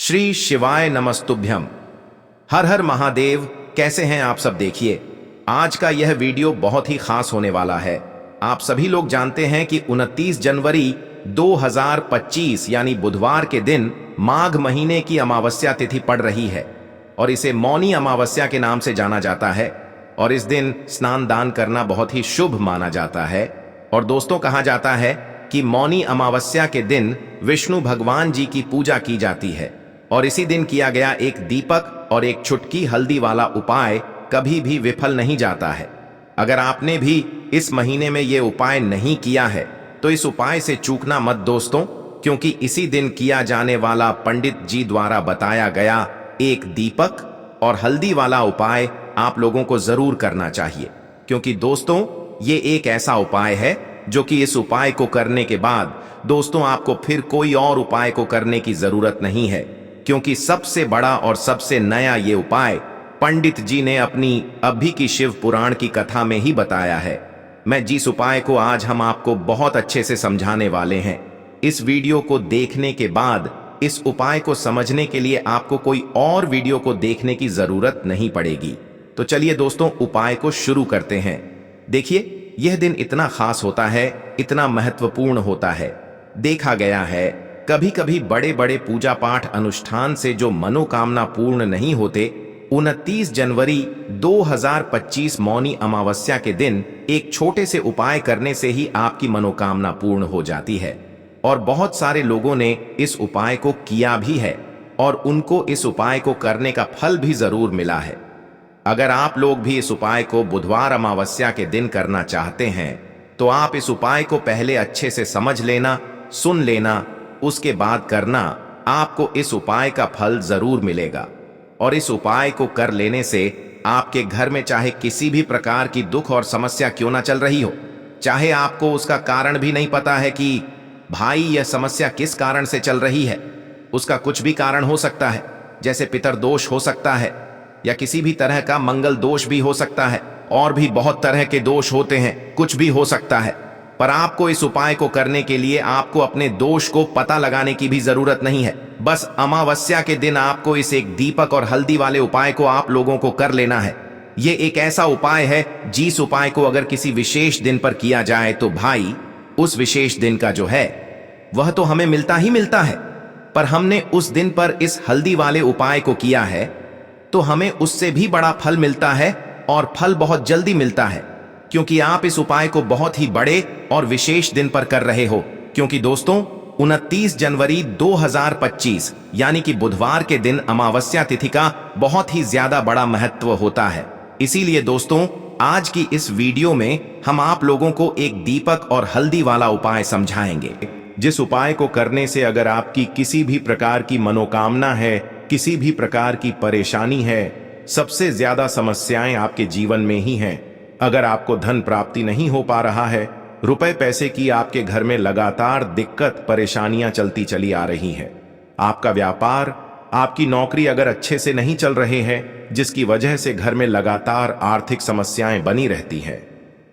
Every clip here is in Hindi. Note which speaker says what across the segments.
Speaker 1: श्री शिवाय नमस्तुभ्यम। हर हर महादेव। कैसे हैं आप सब? देखिए, आज का यह वीडियो बहुत ही खास होने वाला है। आप सभी लोग जानते हैं कि 29 जनवरी 2025 यानी बुधवार के दिन माघ महीने की अमावस्या तिथि पड़ रही है और इसे मौनी अमावस्या के नाम से जाना जाता है। और इस दिन स्नान दान करना बहुत ही शुभ माना जाता है। और दोस्तों, कहा जाता है कि मौनी अमावस्या के दिन विष्णु भगवान जी की पूजा की जाती है और इसी दिन किया गया एक दीपक और एक चुटकी हल्दी वाला उपाय कभी भी विफल नहीं जाता है। अगर आपने भी इस महीने में ये उपाय नहीं किया है तो इस उपाय से चूकना मत दोस्तों, क्योंकि इसी दिन किया जाने वाला पंडित जी द्वारा बताया गया एक दीपक और हल्दी वाला उपाय आप लोगों को जरूर करना चाहिए। क्योंकि दोस्तों, ये एक ऐसा उपाय है जो कि इस उपाय को करने के बाद दोस्तों आपको फिर कोई और उपाय को करने की जरूरत नहीं है, क्योंकि सबसे बड़ा और सबसे नया ये उपाय पंडित जी ने अपनी अभी की शिव पुराण की कथा में ही बताया है। मैं जिस उपाय को आज हम आपको बहुत अच्छे से समझाने वाले हैं, इस वीडियो को देखने के बाद इस उपाय को समझने के लिए आपको कोई और वीडियो को देखने की जरूरत नहीं पड़ेगी। तो चलिए दोस्तों, उपाय को शुरू करते हैं। देखिए, यह दिन इतना खास होता है, इतना महत्वपूर्ण होता है। देखा गया है कभी कभी बड़े बड़े पूजा पाठ अनुष्ठान से जो मनोकामना पूर्ण नहीं होते, 29 जनवरी 2025 मौनी अमावस्या के दिन एक छोटे से उपाय करने से ही आपकी मनोकामना पूर्ण हो जाती है। और बहुत सारे लोगों ने इस उपाय को किया भी है और उनको इस उपाय को करने का फल भी जरूर मिला है। अगर आप लोग भी इस उपाय को बुधवार अमावस्या के दिन करना चाहते हैं तो आप इस उपाय को पहले अच्छे से समझ लेना, सुन लेना, उसके बाद करना। आपको इस उपाय का फल जरूर मिलेगा। और इस उपाय को कर लेने से आपके घर में चाहे किसी भी प्रकार की दुख और समस्या क्यों ना चल रही हो, चाहे आपको उसका कारण भी नहीं पता है कि भाई यह समस्या किस कारण से चल रही है, उसका कुछ भी कारण हो सकता है। जैसे पितर दोष हो सकता है या किसी भी तरह का मंगल दोष भी हो सकता है, और भी बहुत तरह के दोष होते हैं, कुछ भी हो सकता है। पर आपको इस उपाय को करने के लिए आपको अपने दोष को पता लगाने की भी जरूरत नहीं है। बस अमावस्या के दिन आपको इस एक दीपक और हल्दी वाले उपाय को आप लोगों को कर लेना है। ये एक ऐसा उपाय है जिस उपाय को अगर किसी विशेष दिन पर किया जाए तो भाई उस विशेष दिन का जो है वह तो हमें मिलता ही मिलता है। पर हमने उस दिन पर इस हल्दी वाले उपाय को किया है तो हमें उससे भी बड़ा फल मिलता है, और फल बहुत जल्दी मिलता है, क्योंकि आप इस उपाय को बहुत ही बड़े और विशेष दिन पर कर रहे हो। क्योंकि दोस्तों, 29 जनवरी 2025 यानी कि बुधवार के दिन अमावस्या तिथि का बहुत ही ज्यादा बड़ा महत्व होता है। इसीलिए दोस्तों, आज की इस वीडियो में हम आप लोगों को एक दीपक और हल्दी वाला उपाय समझाएंगे, जिस उपाय को करने से अगर आपकी किसी भी प्रकार की मनोकामना है, किसी भी प्रकार की परेशानी है, सबसे ज्यादा समस्याएं आपके जीवन में ही हैं। अगर आपको धन प्राप्ति नहीं हो पा रहा है, रुपए पैसे की आपके घर में लगातार दिक्कत परेशानियां चलती चली आ रही हैं, आपका व्यापार, आपकी नौकरी अगर अच्छे से नहीं चल रहे हैं, जिसकी वजह से घर में लगातार आर्थिक समस्याएं बनी रहती हैं,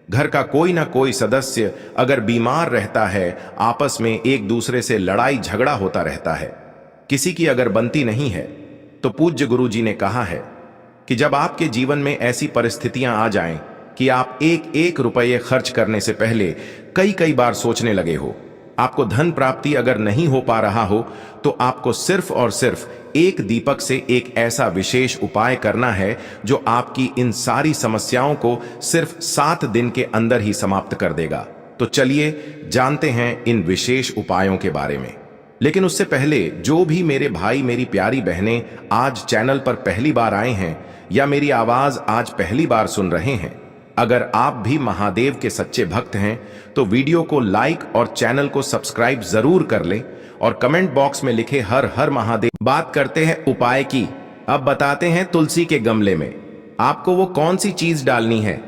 Speaker 1: घर का कोई ना कोई सदस्य अगर बीमार रहता है, आपस में एक दूसरे से लड़ाई झगड़ा होता रहता है, किसी की अगर बनती नहीं है, तो पूज्य गुरु जी ने कहा है कि जब आपके जीवन में ऐसी परिस्थितियां आ जाएं कि आप एक एक रुपये खर्च करने से पहले कई कई बार सोचने लगे हो, आपको धन प्राप्ति अगर नहीं हो पा रहा हो, तो आपको सिर्फ और सिर्फ एक दीपक से एक ऐसा विशेष उपाय करना है जो आपकी इन सारी समस्याओं को सिर्फ 7 दिन के अंदर ही समाप्त कर देगा। तो चलिए जानते हैं इन विशेष उपायों के बारे में। लेकिन उससे पहले जो भी मेरे भाई मेरी प्यारी बहनें आज चैनल पर पहली बार आए हैं या मेरी आवाज आज पहली बार सुन रहे हैं, अगर आप भी महादेव के सच्चे भक्त हैं तो वीडियो को लाइक और चैनल को सब्सक्राइब जरूर कर लें और कमेंट बॉक्स में लिखे हर हर महादेव। बात करते हैं उपाय की। अब बताते हैं तुलसी के गमले में आपको वो कौन सी चीज डालनी है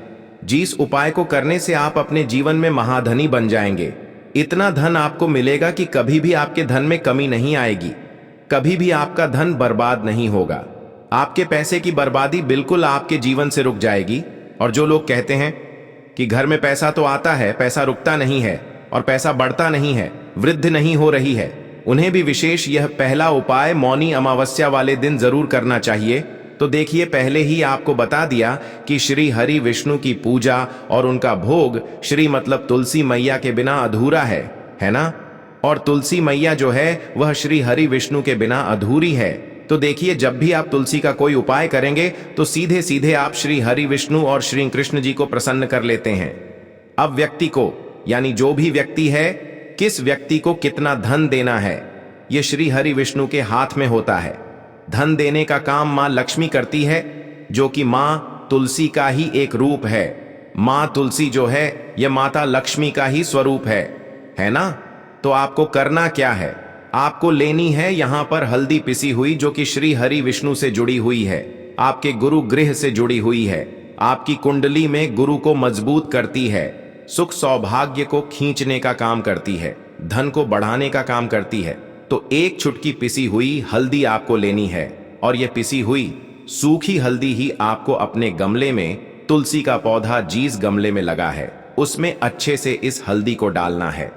Speaker 1: जिस उपाय को करने से आप अपने जीवन में महाधनी बन जाएंगे। इतना धन आपको मिलेगा कि कभी भी आपके धन में कमी नहीं आएगी, कभी भी आपका धन बर्बाद नहीं होगा। आपके पैसे की बर्बादी बिल्कुल आपके जीवन से रुक जाएगी। और जो लोग कहते हैं कि घर में पैसा तो आता है, पैसा रुकता नहीं है और पैसा बढ़ता नहीं है, वृद्धि नहीं हो रही है, उन्हें भी विशेष यह पहला उपाय मौनी अमावस्या वाले दिन जरूर करना चाहिए। तो देखिए, पहले ही आपको बता दिया कि श्री हरि विष्णु की पूजा और उनका भोग श्री मतलब तुलसी मैया के बिना अधूरा है ना। और तुलसी मैया जो है वह श्री हरि विष्णु के बिना अधूरी है। तो देखिए, जब भी आप तुलसी का कोई उपाय करेंगे तो सीधे सीधे आप श्री हरि विष्णु और श्री कृष्ण जी को प्रसन्न कर लेते हैं। अब व्यक्ति को, यानी जो भी व्यक्ति है, किस व्यक्ति को कितना धन देना है, यह श्री हरि विष्णु के हाथ में होता है। धन देने का काम मां लक्ष्मी करती है, जो कि मां तुलसी का ही एक रूप है। मां तुलसी जो है यह माता लक्ष्मी का ही स्वरूप है ना। तो आपको करना क्या है, आपको लेनी है यहां पर हल्दी पिसी हुई, जो कि श्री हरि विष्णु से जुड़ी हुई है, आपके गुरु गृह से जुड़ी हुई है, आपकी कुंडली में गुरु को मजबूत करती है, सुख सौभाग्य को खींचने का काम करती है, धन को बढ़ाने का काम करती है। तो एक चुटकी पिसी हुई हल्दी आपको लेनी है, और यह पिसी हुई सूखी हल्दी ही आपको अपने गमले में, तुलसी का पौधा जिस गमले में लगा है उसमें अच्छे से इस हल्दी को डालना है,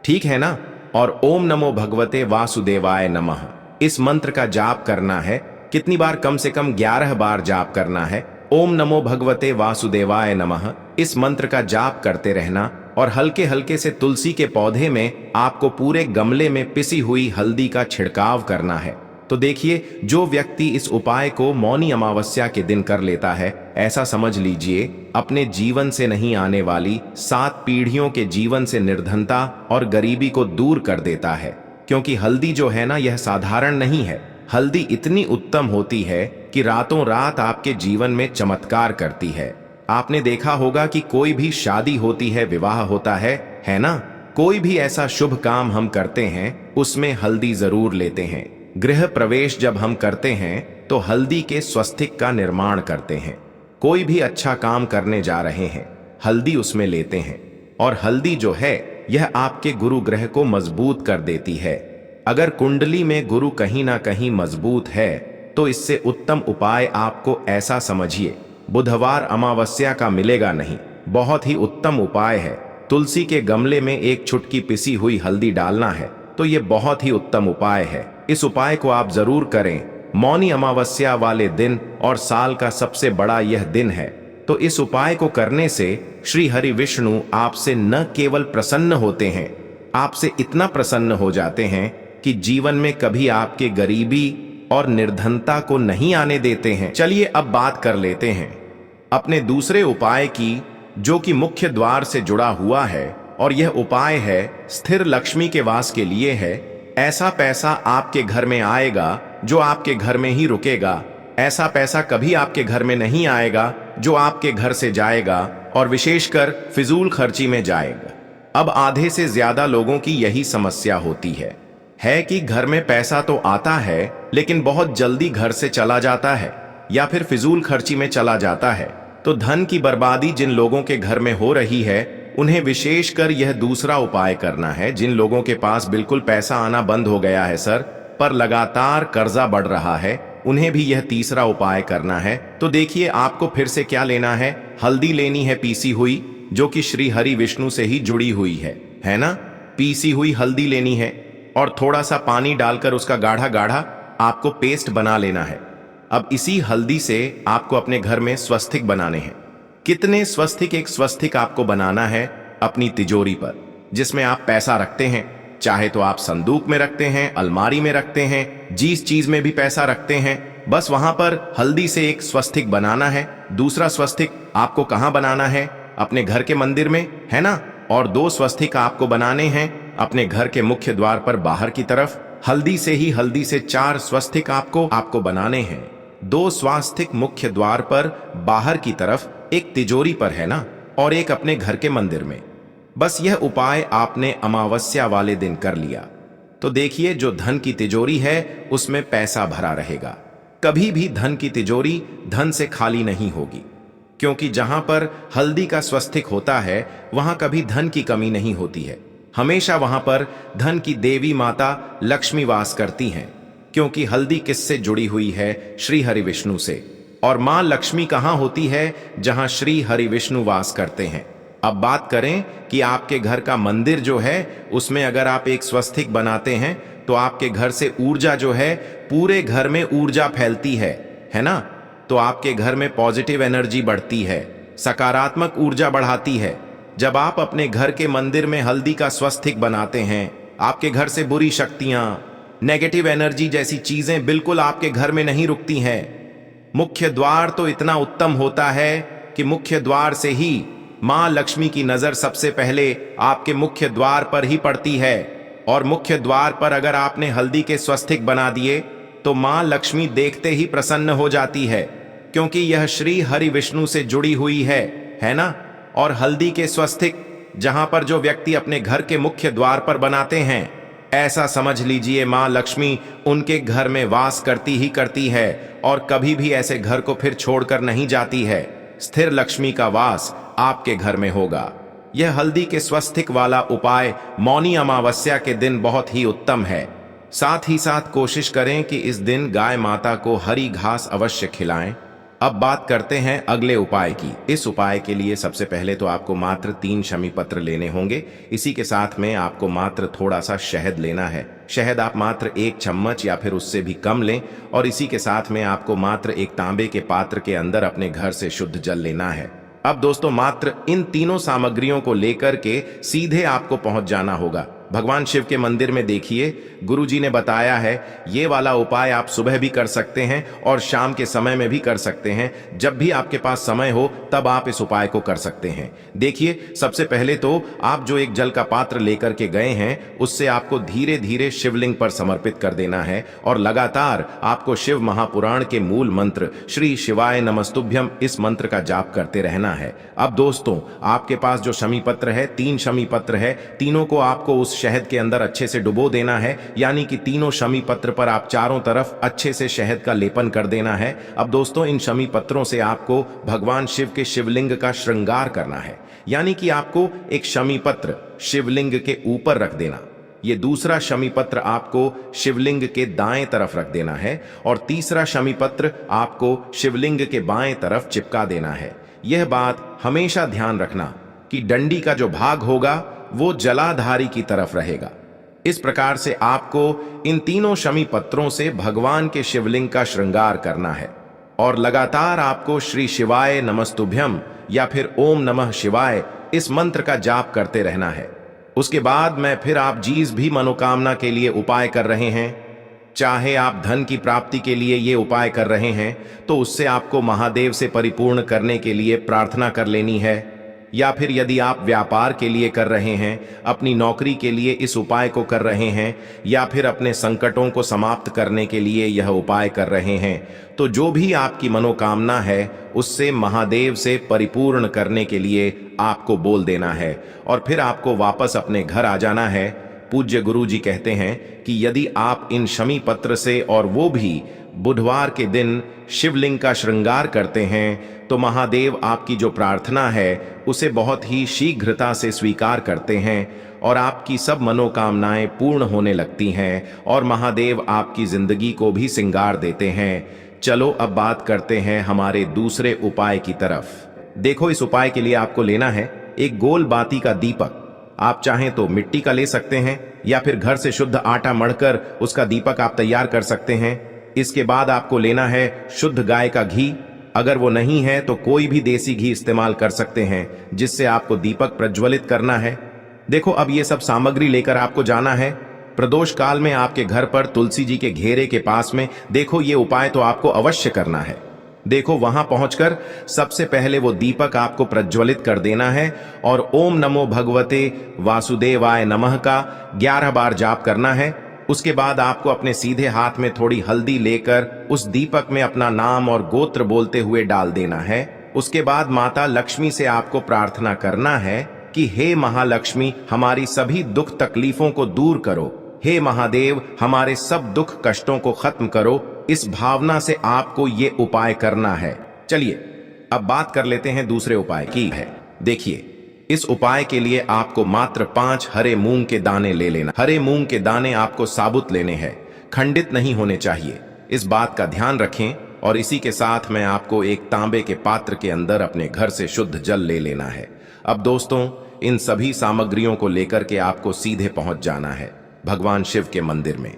Speaker 1: ठीक है ना। और ओम नमो भगवते वासुदेवाय नमः इस मंत्र का जाप करना है। कितनी बार? कम से कम 11 बार जाप करना है। ओम नमो भगवते वासुदेवाय नमः इस मंत्र का जाप करते रहना, और हल्के हल्के से तुलसी के पौधे में आपको पूरे गमले में पिसी हुई हल्दी का छिड़काव करना है। तो देखिए, जो व्यक्ति इस उपाय को मौनी अमावस्या के दिन कर लेता है, ऐसा समझ लीजिए अपने जीवन से नहीं आने वाली 7 पीढ़ियों के जीवन से निर्धनता और गरीबी को दूर कर देता है। क्योंकि हल्दी जो है ना, यह साधारण नहीं है। हल्दी इतनी उत्तम होती है कि रातों रात आपके जीवन में चमत्कार करती है। आपने देखा होगा कि कोई भी शादी होती है, विवाह होता है ना। कोई भी ऐसा शुभ काम हम करते हैं उसमें हल्दी जरूर लेते हैं। गृह प्रवेश जब हम करते हैं तो हल्दी के स्वस्तिक का निर्माण करते हैं। कोई भी अच्छा काम करने जा रहे हैं, हल्दी उसमें लेते हैं। और हल्दी जो है यह आपके गुरु ग्रह को मजबूत कर देती है। अगर कुंडली में गुरु कहीं ना कहीं मजबूत है तो इससे उत्तम उपाय आपको ऐसा समझिए बुधवार अमावस्या का मिलेगा नहीं। बहुत ही उत्तम उपाय है। तुलसी के गमले में एक चुटकी पिसी हुई हल्दी डालना है, तो ये बहुत ही उत्तम उपाय है। इस उपाय को आप जरूर करें। मौनी अमावस्या वाले दिन और साल का सबसे बड़ा यह दिन है। तो इस उपाय को करने से श्री हरि विष्णु आपसे न केवल प्रसन्न होते हैं, आपसे इतना प्रसन्न हो जाते हैं कि जीवन में कभी आपके गरीबी और निर्धनता को नहीं आने देते हैं। चलिए अब बात कर लेते हैं अपने दूसरे उपाय की, जो कि मुख्य द्वार से जुड़ा हुआ है। और यह उपाय है स्थिर लक्ष्मी के वास के लिए है। ऐसा पैसा आपके घर में आएगा जो आपके घर में ही रुकेगा। ऐसा पैसा कभी आपके घर में नहीं आएगा जो आपके घर से जाएगा और विशेषकर फिजूल खर्ची में जाएगा। अब आधे से ज्यादा लोगों की यही समस्या होती है कि घर में पैसा तो आता है लेकिन बहुत जल्दी घर से चला जाता है या फिर फिजूल खर्ची में चला जाता है। तो धन की बर्बादी जिन लोगों के घर में हो रही है उन्हें विशेषकर यह दूसरा उपाय करना है। जिन लोगों के पास बिल्कुल पैसा आना बंद हो गया है सर, पर लगातार कर्जा बढ़ रहा है, उन्हें भी यह तीसरा उपाय करना है। तो देखिए आपको फिर से क्या लेना है, हल्दी लेनी है पीसी हुई, जो कि श्री हरि विष्णु से ही जुड़ी हुई है ना। पीसी हुई हल्दी लेनी है और थोड़ा सा पानी डालकर उसका गाढ़ा गाढ़ा आपको पेस्ट बना लेना है। अब इसी हल्दी से आपको अपने घर में स्वस्तिक बनाने हैं। कितने स्वस्तिक? एक स्वस्तिक आपको बनाना है अपनी तिजोरी पर, जिसमें आप पैसा रखते हैं। चाहे तो आप संदूक में रखते हैं, अलमारी में रखते हैं, जिस चीज में भी पैसा रखते हैं, बस वहां पर हल्दी से एक स्वस्तिक बनाना है। दूसरा स्वस्तिक आपको कहां बनाना है? अपने घर के मंदिर में, है ना। और 2 स्वस्तिक आपको बनाने हैं अपने घर के मुख्य द्वार पर बाहर की तरफ। हल्दी से 4 स्वस्तिक आपको बनाने हैं। 2 स्वस्तिक मुख्य द्वार पर बाहर की तरफ, एक तिजोरी पर, है ना, और एक अपने घर के मंदिर में। बस यह उपाय आपने अमावस्या वाले दिन कर लिया तो देखिए जो धन की तिजोरी है उसमें पैसा भरा रहेगा। कभी भी धन की तिजोरी धन से खाली नहीं होगी, क्योंकि जहां पर हल्दी का स्वस्तिक होता है वहां कभी धन की कमी नहीं होती है। हमेशा वहां पर धन की देवी माता लक्ष्मी वास करती हैं, क्योंकि हल्दी किससे जुड़ी हुई है? श्री हरि विष्णु से। और मां लक्ष्मी कहां होती है? जहां श्री हरि विष्णु वास करते हैं। अब बात करें कि आपके घर का मंदिर जो है उसमें अगर आप एक स्वस्तिक बनाते हैं तो आपके घर से ऊर्जा जो है पूरे घर में ऊर्जा फैलती है ना। तो आपके घर में पॉजिटिव एनर्जी बढ़ती है, सकारात्मक ऊर्जा बढ़ाती है। जब आप अपने घर के मंदिर में हल्दी का स्वस्तिक बनाते हैं, आपके घर से बुरी शक्तियां, नेगेटिव एनर्जी जैसी चीजें बिल्कुल आपके घर में नहीं रुकती हैं। मुख्य द्वार तो इतना उत्तम होता है कि मुख्य द्वार से ही मां लक्ष्मी की नजर सबसे पहले आपके मुख्य द्वार पर ही पड़ती है। और मुख्य द्वार पर अगर आपने हल्दी के स्वस्तिक बना दिए तो मां लक्ष्मी देखते ही प्रसन्न हो जाती है, क्योंकि यह श्री हरि विष्णु से जुड़ी हुई है ना। और हल्दी के स्वस्तिक जहां पर जो व्यक्ति अपने घर के मुख्य द्वार पर बनाते हैं, ऐसा समझ लीजिए मां लक्ष्मी उनके घर में वास करती ही करती है और कभी भी ऐसे घर को फिर छोड़कर नहीं जाती है। स्थिर लक्ष्मी का वास आपके घर में होगा। यह हल्दी के स्वस्तिक वाला उपाय मौनी अमावस्या के दिन बहुत ही उत्तम है। साथ ही साथ कोशिश करें कि इस दिन गाय माता को हरी घास अवश्य खिलाएं। अब बात करते हैं अगले उपाय की। इस उपाय के लिए सबसे पहले तो आपको मात्र 3 शमी पत्र लेने होंगे। इसी के साथ में आपको मात्र थोड़ा सा शहद लेना है। शहद आप मात्र 1 चम्मच या फिर उससे भी कम लें। और इसी के साथ में आपको मात्र एक तांबे के पात्र के अंदर अपने घर से शुद्ध जल लेना है। अब दोस्तों मात्र इन तीनों सामग्रियों को लेकर के सीधे आपको पहुंच जाना होगा भगवान शिव के मंदिर में। देखिए गुरुजी ने बताया है ये वाला उपाय आप सुबह भी कर सकते हैं और शाम के समय में भी कर सकते हैं। जब भी आपके पास समय हो तब आप इस उपाय को कर सकते हैं। देखिए सबसे पहले तो आप जो एक जल का पात्र लेकर के गए हैं उससे आपको धीरे धीरे शिवलिंग पर समर्पित कर देना है और लगातार आपको शिव महापुराण के मूल मंत्र श्री शिवाय नमस्तुभ्यम इस मंत्र का जाप करते रहना है। अब दोस्तों आपके पास जो शमी पत्र है, 3 शमी पत्र है, तीनों को आपको उस शहद के अंदर अच्छे से डुबो देना है। यानी कि तीनों शमी पत्र पर आप चारों तरफ अच्छे से शहद का लेपन कर देना है। अब दोस्तों इन शमी पत्रों से आपको भगवान शिव के शिवलिंग का श्रृंगार करना है। यानी कि आपको एक शमी पत्र शिवलिंग के ऊपर रख देना, ये दूसरा शमी पत्र आपको शिवलिंग के दाएं तरफ रख देना है और तीसरा शमी पत्र आपको शिवलिंग के बाएं तरफ चिपका देना है। यह बात हमेशा ध्यान रखना कि डंडी का जो भाग होगा वो जलाधारी की तरफ रहेगा। इस प्रकार से आपको इन तीनों शमी पत्रों से भगवान के शिवलिंग का श्रृंगार करना है और लगातार आपको श्री शिवाय नमस्तुभ्यम या फिर ओम नमः शिवाय इस मंत्र का जाप करते रहना है। उसके बाद में फिर आप जिस भी मनोकामना के लिए उपाय कर रहे हैं, चाहे आप धन की प्राप्ति के लिए ये उपाय कर रहे हैं तो उससे आपको महादेव से परिपूर्ण करने के लिए प्रार्थना कर लेनी है। या फिर यदि आप व्यापार के लिए कर रहे हैं, अपनी नौकरी के लिए इस उपाय को कर रहे हैं, या फिर अपने संकटों को समाप्त करने के लिए यह उपाय कर रहे हैं, तो जो भी आपकी मनोकामना है उससे महादेव से परिपूर्ण करने के लिए आपको बोल देना है और फिर आपको वापस अपने घर आ जाना है। पूज्य गुरु जी कहते हैं कि यदि आप इन शमी पत्र से और वो भी बुधवार के दिन शिवलिंग का श्रृंगार करते हैं तो महादेव आपकी जो प्रार्थना है उसे बहुत ही शीघ्रता से स्वीकार करते हैं और आपकी सब मनोकामनाएं पूर्ण होने लगती हैं और महादेव आपकी जिंदगी को भी सिंगार देते हैं। चलो अब बात करते हैं हमारे दूसरे उपाय की तरफ। देखो इस उपाय के लिए आपको लेना है एक गोल बाती का दीपक। आप चाहें तो मिट्टी का ले सकते हैं या फिर घर से शुद्ध आटा मढ़कर उसका दीपक आप तैयार कर सकते हैं। इसके बाद आपको लेना है शुद्ध गाय का घी। अगर वो नहीं है तो कोई भी देसी घी इस्तेमाल कर सकते हैं जिससे आपको दीपक प्रज्वलित करना है। देखो अब ये सब सामग्री लेकर आपको जाना है प्रदोष काल में आपके घर पर तुलसी जी के घेरे के पास में। देखो ये उपाय तो आपको अवश्य करना है। देखो वहां पहुंचकर सबसे पहले वो दीपक आपको प्रज्वलित कर देना है और ओम नमो भगवते वासुदेवाय नमः का 11 बार जाप करना है। उसके बाद आपको अपने सीधे हाथ में थोड़ी हल्दी लेकर उस दीपक में अपना नाम और गोत्र बोलते हुए डाल देना है। उसके बाद माता लक्ष्मी से आपको प्रार्थना करना है कि हे महालक्ष्मी हमारी सभी दुख तकलीफों को दूर करो, हे महादेव हमारे सब दुख कष्टों को खत्म करो। इस भावना से आपको ये उपाय करना है। चलिए अब बात कर लेते हैं दूसरे उपाय की है। देखिए इस उपाय के लिए आपको मात्र 5 हरे मूंग के दाने ले लेना। हरे मूंग के दाने आपको साबुत लेने हैं, खंडित नहीं होने चाहिए। इस बात का ध्यान रखें और इसी के साथ में आपको एक तांबे के पात्र के अंदर अपने घर से शुद्ध जल ले लेना है। अब दोस्तों इन सभी सामग्रियों को लेकर के आपको सीधे पहुंच जाना है। भगवान शिव के मंदिर में।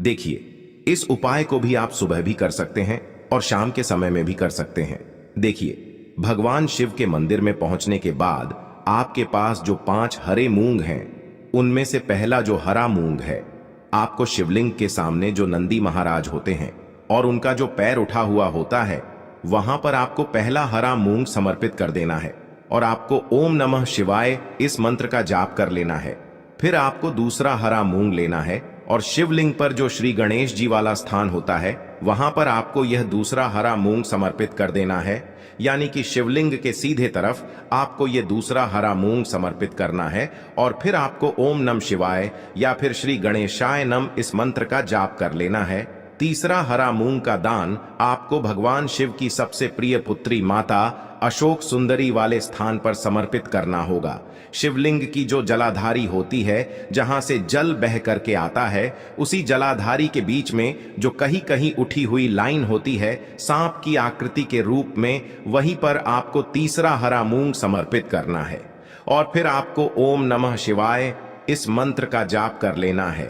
Speaker 1: देखिए, इस उपाय को भी आप सुबह भी कर सकते हैं और शाम के समय में भी कर सकते हैं। देखिए, भगवान शिव के मंदिर में पहुंचने के बाद आपके पास जो 5 हरे मूंग हैं, उनमें से पहला जो हरा मूंग है, आपको शिवलिंग के सामने जो नंदी महाराज होते हैं और उनका जो पैर उठा हुआ होता है, वहां पर आपको पहला हरा मूंग समर्पित कर देना है और आपको ओम नमः शिवाय इस मंत्र का जाप कर लेना है। फिर आपको दूसरा हरा मूंग लेना है और शिवलिंग पर जो श्री गणेश जी वाला स्थान होता है, वहां पर आपको यह दूसरा हरा मूंग समर्पित कर देना है। यानी कि शिवलिंग के सीधे तरफ आपको यह दूसरा हरा मूंग समर्पित करना है और फिर आपको ओम नमः शिवाय या फिर श्री गणेशाय नम इस मंत्र का जाप कर लेना है। तीसरा हरा मूंग का दान आपको भगवान शिव की सबसे प्रिय पुत्री माता अशोक सुंदरी वाले स्थान पर समर्पित करना होगा। शिवलिंग की जो जलाधारी होती है, जहां से जल बह करके आता है, उसी जलाधारी के बीच में जो कहीं कहीं उठी हुई लाइन होती है सांप की आकृति के रूप में, वहीं पर आपको तीसरा हरा मूंग समर्पित करना है और फिर आपको ओम नमः शिवाय इस मंत्र का जाप कर लेना है।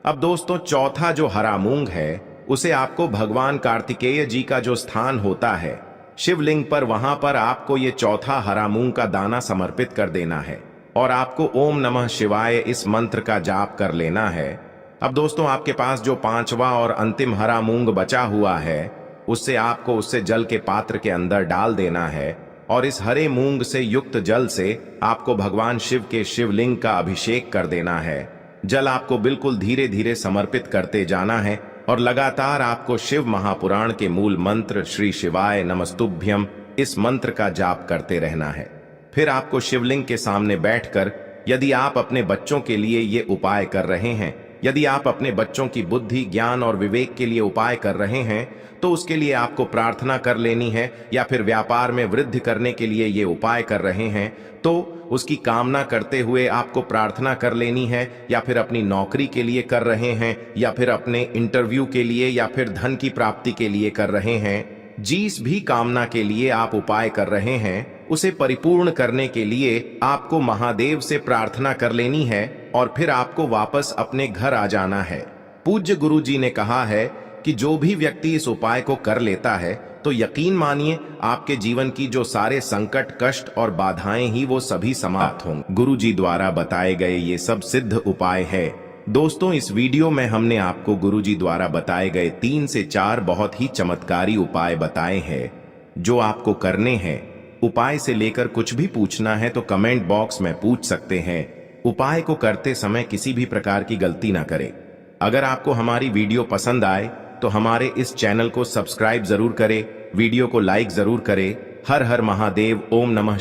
Speaker 1: अब दोस्तों, चौथा जो हरा मूंग है, उसे आपको भगवान कार्तिकेय जी का जो स्थान होता है शिवलिंग पर, वहां पर आपको ये चौथा हरा मूंग का दाना समर्पित कर देना है और आपको ओम नमः शिवाय इस मंत्र का जाप कर लेना है। अब दोस्तों, आपके पास जो 5वां और अंतिम हरा मूंग बचा हुआ है, उससे जल के पात्र के अंदर डाल देना है और इस हरे मूंग से युक्त जल से आपको भगवान शिव के शिवलिंग का अभिषेक कर देना है। जल आपको बिल्कुल धीरे धीरे समर्पित करते जाना है और लगातार आपको शिव महापुराण के मूल मंत्र श्री शिवाय नमस्तुभ्यम इस मंत्र का जाप करते रहना है। फिर आपको शिवलिंग के सामने बैठकर, यदि आप अपने बच्चों के लिए ये उपाय कर रहे हैं, यदि आप अपने बच्चों की बुद्धि, ज्ञान और विवेक के लिए उपाय कर रहे हैं, तो उसके लिए आपको प्रार्थना कर लेनी है, या फिर व्यापार में वृद्धि करने के लिए ये उपाय कर रहे हैं तो उसकी कामना करते हुए आपको प्रार्थना कर लेनी है, या फिर अपनी नौकरी के लिए कर रहे हैं, या फिर अपने इंटरव्यू के लिए, या फिर धन की प्राप्ति के लिए कर रहे हैं। जिस भी कामना के लिए आप उपाय कर रहे हैं, उसे परिपूर्ण करने के लिए आपको महादेव से प्रार्थना कर लेनी है और फिर आपको वापस अपने घर आ जाना है। पूज्य गुरु जी ने कहा है कि जो भी व्यक्ति इस उपाय को कर लेता है, तो यकीन मानिए आपके जीवन की जो सारे संकट, कष्ट और बाधाएं ही वो सभी समाप्त होंगे। गुरु जी द्वारा बताए गए ये सब सिद्ध उपाय है। दोस्तों, इस वीडियो में हमने आपको गुरु जी द्वारा बताए गए 3 से 4 बहुत ही चमत्कारी उपाय बताए हैं, जो आपको करने हैं। उपाय से लेकर कुछ भी पूछना है तो कमेंट बॉक्स में पूछ सकते हैं। उपाय को करते समय किसी भी प्रकार की गलती ना करें। अगर आपको हमारी वीडियो पसंद आए तो हमारे इस चैनल को सब्सक्राइब जरूर करें, वीडियो को लाइक जरूर करें। हर हर महादेव, ओम नमः